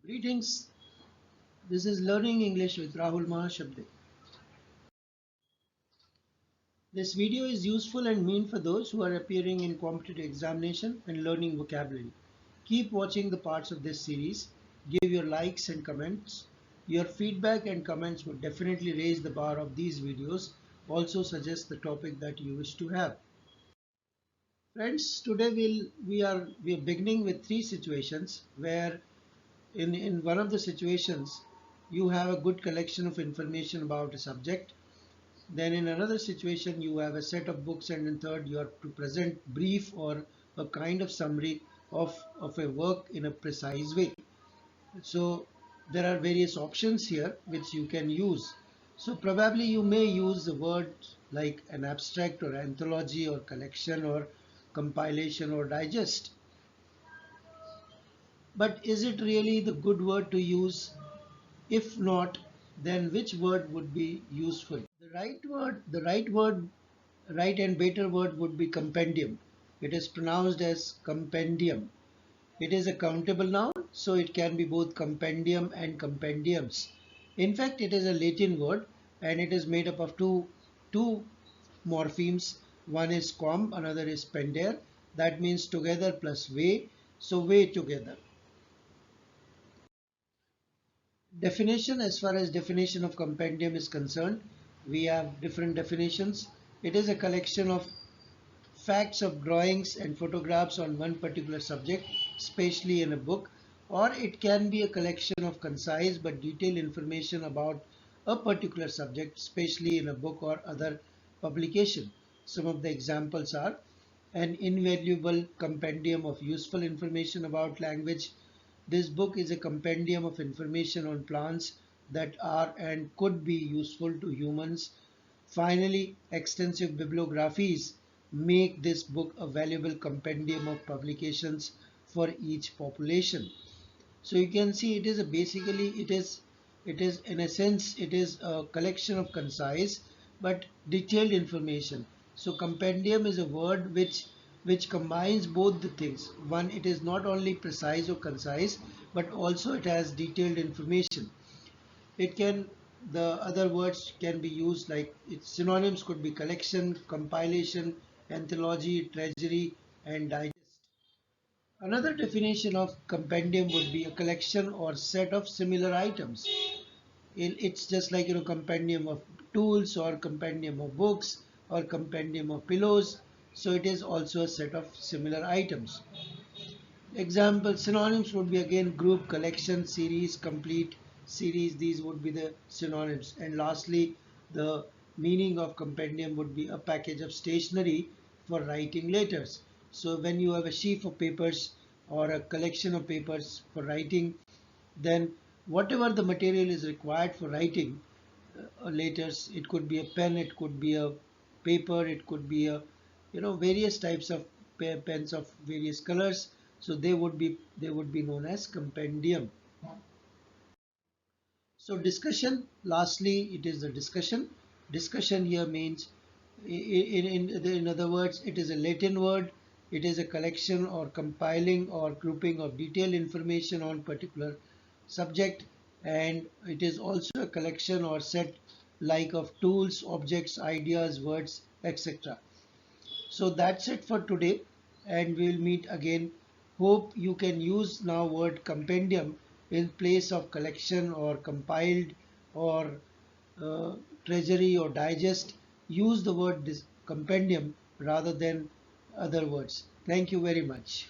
Greetings. This is Learning English with Rahul Mahashabde. This video is useful and meant for those who are appearing in competitive examination and learning vocabulary. Keep watching the parts of this series. Give your likes and comments. Your feedback and comments would definitely raise the bar of these videos. Also suggest the topic that you wish to have. Friends, today we are beginning with three situations where in one of the situations you have a good collection of information about a subject. Then in another situation you have a set of books, and in third you are to present brief or a kind of summary of a work in a precise way. So there are various options here which you can use. So probably you may use the word like an abstract or anthology or collection or compilation or digest. But is it really the good word to use? If not, then which word would be useful? The right and better word would be compendium. It is pronounced as compendium. It is a countable noun, so it can be both compendium and compendiums. In fact, it is a Latin word and it is made up of two morphemes. One is com, another is pender. That means together plus way. So way together. Definition, as far as definition of compendium is concerned, we have different definitions. It is a collection of facts of drawings and photographs on one particular subject, especially in a book, or it can be a collection of concise but detailed information about a particular subject, especially in a book or other publication. Some of the examples are an invaluable compendium of useful information about language. This book is a compendium of information on plants that are and could be useful to humans. Finally, extensive bibliographies make this book a valuable compendium of publications for each population. So you can see it is a basically it is in a sense it is a collection of concise but detailed information. So compendium is a word which combines both the things. One, it is not only precise or concise, but also it has detailed information. It can The other words can be used like its synonyms could be collection, compilation, anthology, treasury, and digest. Another definition of compendium would be a collection or set of similar items. It's just like compendium of tools or compendium of books or compendium of pillows. So it is also a set of similar items. Example synonyms would be again group, collection, series, complete, series. These would be the synonyms. And lastly, the meaning of compendium would be a package of stationery for writing letters. So when you have a sheaf of papers or a collection of papers for writing, then whatever the material is required for writing letters, it could be a pen, it could be a paper, it could be a various types of pens of various colors. So they would be known as compendium. So discussion, lastly, it is the discussion. Discussion here means in other words, it is a Latin word. It is a collection or compiling or grouping of detailed information on particular subject, and it is also a collection or set like of tools, objects, ideas, words, etc. So that's it for today, and we'll meet again. Hope you can use now word compendium in place of collection or compiled or uh, treasury or digest. Use the word compendium rather than other words. Thank you very much.